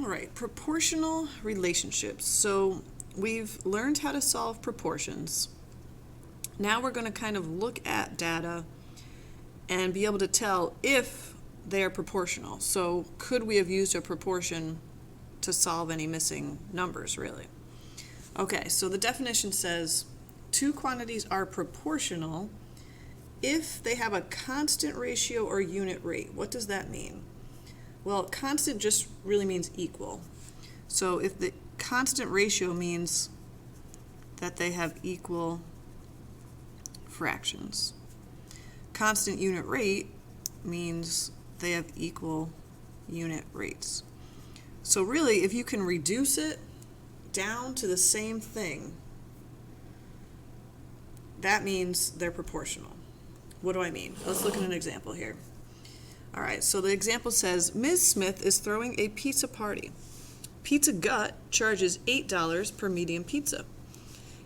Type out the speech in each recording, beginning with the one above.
All right, proportional relationships. So we've learned how to solve proportions. Now we're going to kind of look at data and be able to tell if they are proportional. So could we have used a proportion to solve any missing numbers, really? Okay, so the definition says two quantities are proportional if they have a constant ratio or unit rate. What does that mean? Well, constant just really means equal. So if the constant ratio means that they have equal fractions. Constant unit rate means they have equal unit rates. So really, if you can reduce it down to the same thing, that means they're proportional. What do I mean? Let's look at an example here. All right, so the example says, Ms. Smith is throwing a pizza party. Pizza Gut charges $8 per medium pizza.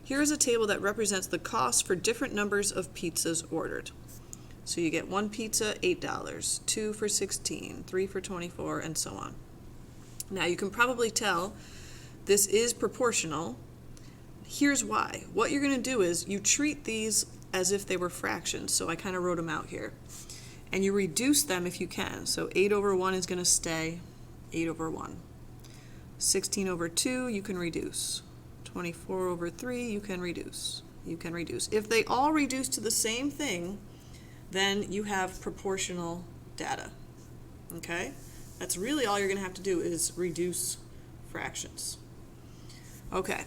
Here is a table that represents the cost for different numbers of pizzas ordered. So you get one pizza, $8, two for $16, three for $24, and so on. Now you can probably tell this is proportional. Here's why. What you're going to do is you treat these as if they were fractions. So I kind of wrote them out here. And you reduce them if you can. So 8 over 1 is going to stay 8 over 1. 16 over 2 you can reduce. 24 over 3 you can reduce. You can reduce. If they all reduce to the same thing, then you have proportional data. Okay? That's really all you're going to have to do is reduce fractions. Okay.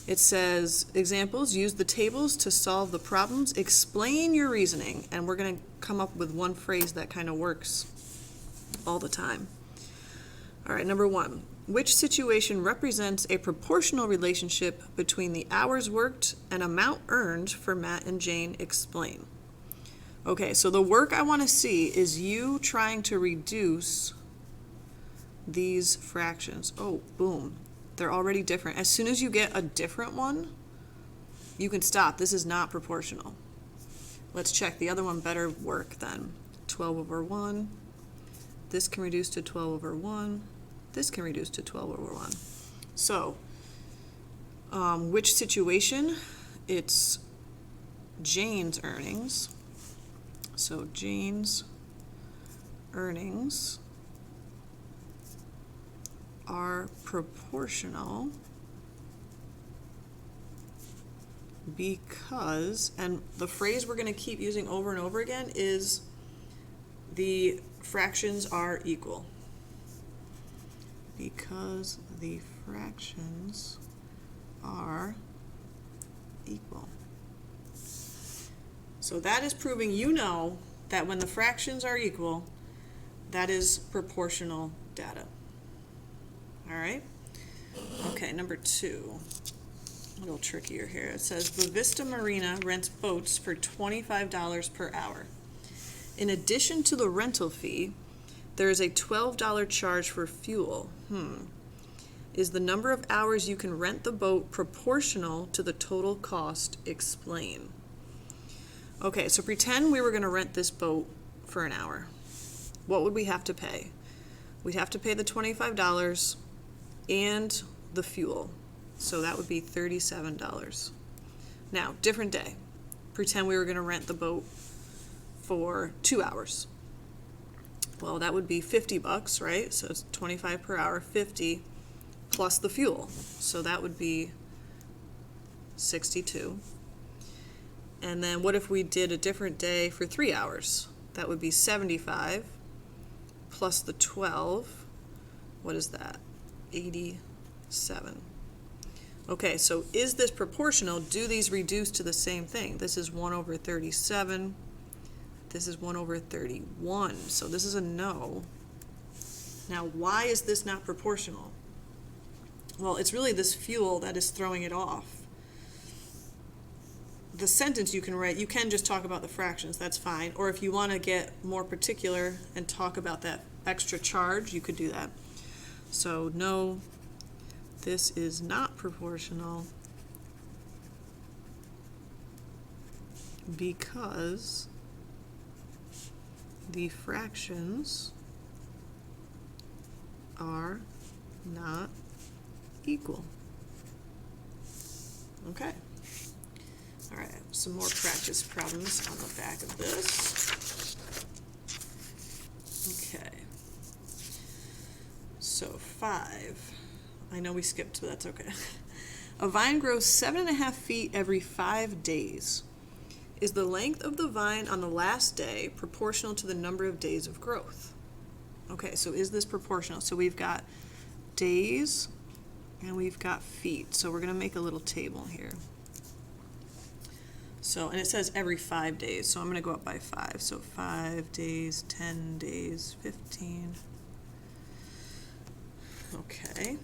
It says, examples, use the tables to solve the problems. Explain your reasoning. And we're going to come up with one phrase that kind of works all the time. All right, number 1. Which situation represents a proportional relationship between the hours worked and amount earned for Matt and Jane? Explain. Okay, so the work I want to see is you trying to reduce these fractions. Oh, boom. They're already different. As soon as you get a different one, you can stop. This is not proportional. Let's check. The other one better work then. 12 over 1. This can reduce to 12 over 1. This can reduce to 12 over 1. So, which situation? It's Jane's earnings. So Jane's earnings are proportional because, and the phrase we're going to keep using over and over again is the fractions are equal. Because the fractions are equal. So that is proving you know that when the fractions are equal, that is proportional data. All right? Okay, number 2. A little trickier here. It says, the Vista Marina rents boats for $25 per hour. In addition to the rental fee, there is a $12 charge for fuel. Is the number of hours you can rent the boat proportional to the total cost? Explain. Okay, so pretend we were going to rent this boat for an hour. What would we have to pay? We'd have to pay the $25 and the fuel. So that would be $37. Now, different day. Pretend we were going to rent the boat for 2 hours. Well, that would be $50, right? So it's 25 per hour, 50 plus the fuel. So that would be 62. And then what if we did a different day for 3 hours? That would be 75 plus the 12. What is that? 87. Okay, so is this proportional? Do these reduce to the same thing? This is 1 over 37. This is 1 over 31. So this is a no. Now, why is this not proportional? Well, it's really this fuel that is throwing it off. The sentence you can write, you can just talk about the fractions, that's fine. Or if you want to get more particular and talk about that extra charge, you could do that. So, no, this is not proportional because the fractions are not equal. Okay. All right, some more practice problems on the back of this. Okay. So 5. I know we skipped, but that's okay. A vine grows 7.5 feet every 5 days. Is the length of the vine on the last day proportional to the number of days of growth? Okay, so is this proportional? So we've got days and we've got feet. So we're going to make a little table here. So, and it says every 5 days. So I'm going to go up by 5. So 5 days, 10 days, 15. Okay.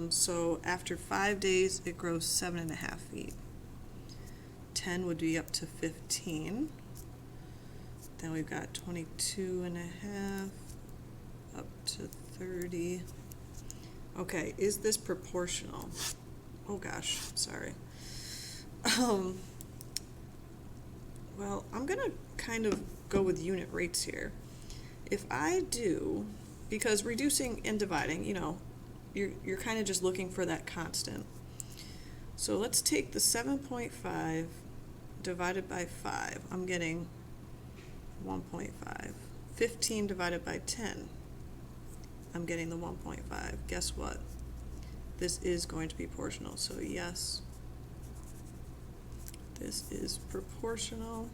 So after 5 days, it grows 7.5 feet. 10 would be up to 15. Then we've got 22.5 up to 30. Okay, is this proportional? Oh gosh, sorry. Well, I'm gonna kind of go with unit rates here. If I do, because reducing and dividing, you know, you're kind of just looking for that constant. So let's take the 7.5 divided by 5. I'm getting 1.5. 15 divided by 10. I'm getting the 1.5. Guess what? This is going to be proportional. So yes, this is proportional.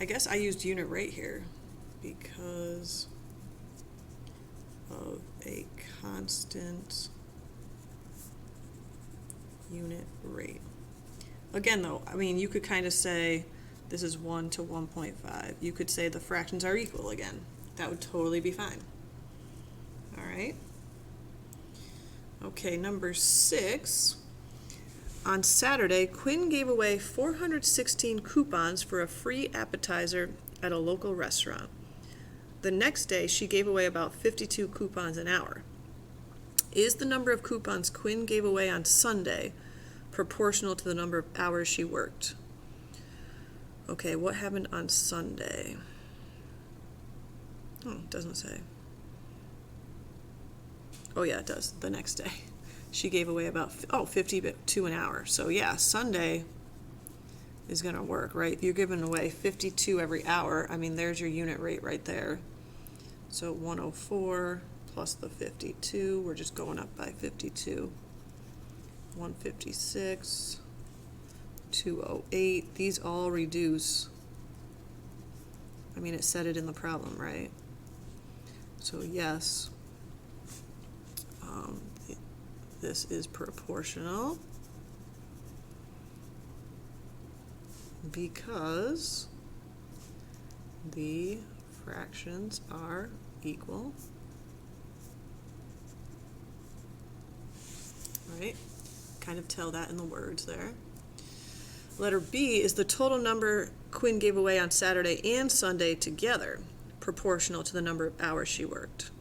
I guess I used unit rate here because of a constant unit rate. Again though, I mean, you could kind of say this is 1 to 1.5. You could say the fractions are equal again. That would totally be fine. All right. Okay, number 6. On Saturday, Quinn gave away 416 coupons for a free appetizer at a local restaurant. The next day, she gave away about 52 coupons an hour. Is the number of coupons Quinn gave away on Sunday proportional to the number of hours she worked? Okay, what happened on Sunday? Oh, it doesn't say. Oh yeah, it does, the next day. She gave away about, 52 an hour. So yeah, Sunday is gonna work, right? If you're giving away 52 every hour, I mean, there's your unit rate right there. So 104 plus the 52, we're just going up by 52. 156, 208, these all reduce. I mean, it said it in the problem, right? So yes, this is proportional because the fractions are equal. Right? Kind of tell that in the words there. Letter B is the total number Quinn gave away on Saturday and Sunday together, proportional to the number of hours she worked.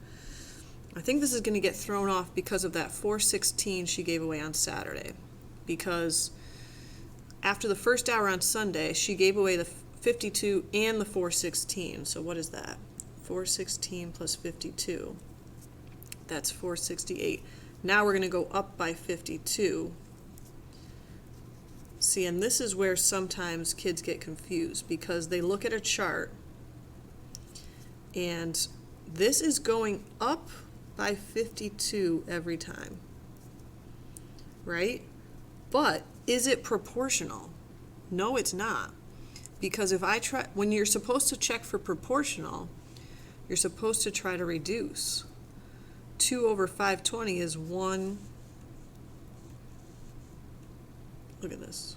I think this is going to get thrown off because of that 416 she gave away on Saturday. Because after the first hour on Sunday, she gave away the 52 and the 416. So what is that? 416 plus 52. That's 468. Now we're going to go up by 52. See, and this is where sometimes kids get confused because they look at a chart and this is going up by 52 every time, right? But is it proportional? No, it's not. Because if I try, when you're supposed to check for proportional, you're supposed to try to reduce. 2 over 520 is 1. Look at this.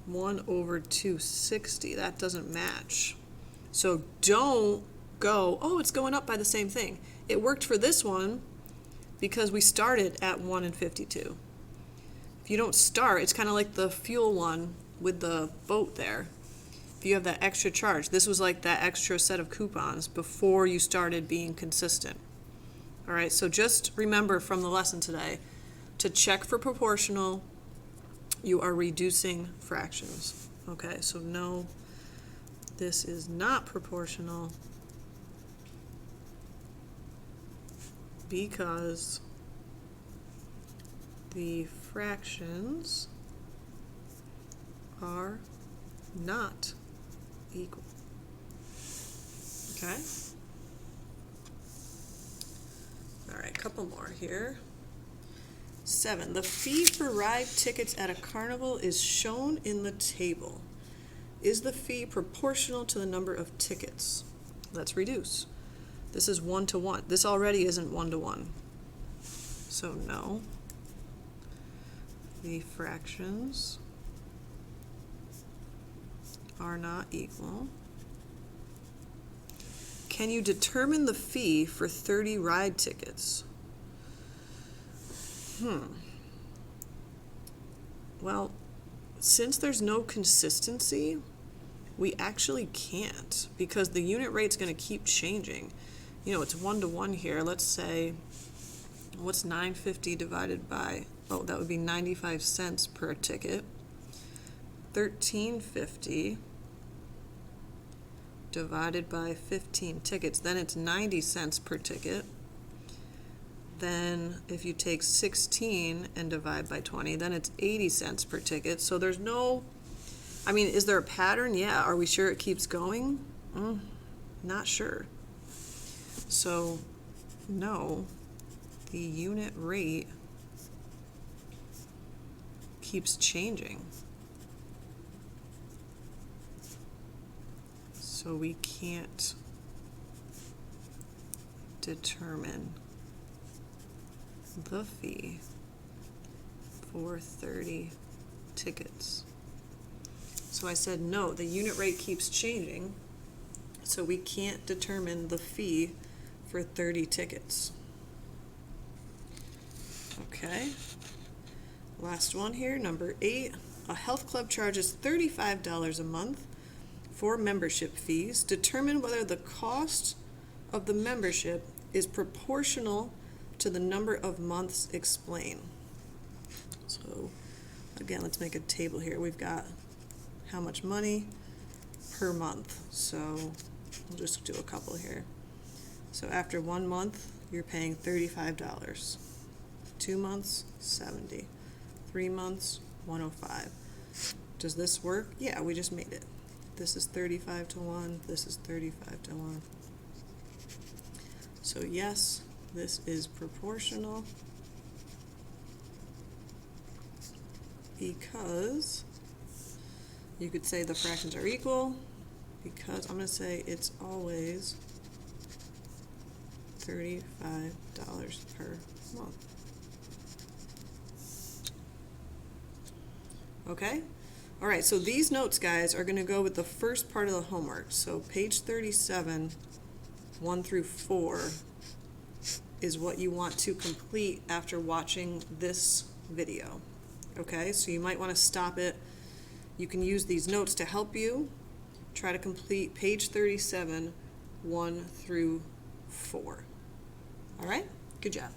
1 over 260. That doesn't match. So don't go, oh, it's going up by the same thing. It worked for this one because we started at 1 and 52. If you don't start, it's kind of like the fuel one with the boat there. If you have that extra charge, this was like that extra set of coupons before you started being consistent. All right, so just remember from the lesson today, to check for proportional, you are reducing fractions. Okay, so no, this is not proportional. because the fractions are not equal. Okay? All right, a couple more here. 7. The fee for ride tickets at a carnival is shown in the table. Is the fee proportional to the number of tickets? Let's reduce. This is 1-to-1. This already isn't 1-to-1. So no. The fractions are not equal. Can you determine the fee for 30 ride tickets? Well, since there's no consistency, we actually can't, because the unit rate's going to keep changing. You know, it's 1-to-1 here. Let's say, what's 950 divided by, oh, that would be 95 cents per ticket. 1350 divided by 15 tickets, then it's 90 cents per ticket. Then if you take 16 and divide by 20, then it's 80 cents per ticket. So there's no, I mean, is there a pattern? Yeah. Are we sure it keeps going? Not sure. So no, the unit rate keeps changing. So we can't determine the fee for 30 tickets. So I said no, the unit rate keeps changing, so we can't determine the fee for 30 tickets. Okay, last one here, number 8. A health club charges $35 a month for membership fees. Determine whether the cost of the membership is proportional to the number of months. Explain. So again, let's make a table here. We've got how much money per month. So we'll just do a couple here. So after 1 month, you're paying $35. 2 months, $70. 3 months, $105. Does this work? Yeah, we just made it. This is 35-to-1. This is 35-to-1. So yes, this is proportional because you could say the fractions are equal, because I'm going to say it's always $35 per month. Okay? All right, so these notes, guys, are going to go with the first part of the homework. So page 37, 1 through 4, is what you want to complete after watching this video. Okay, so you might want to stop it. You can use these notes to help you. Try to complete page 37, 1 through 4. All right, good job.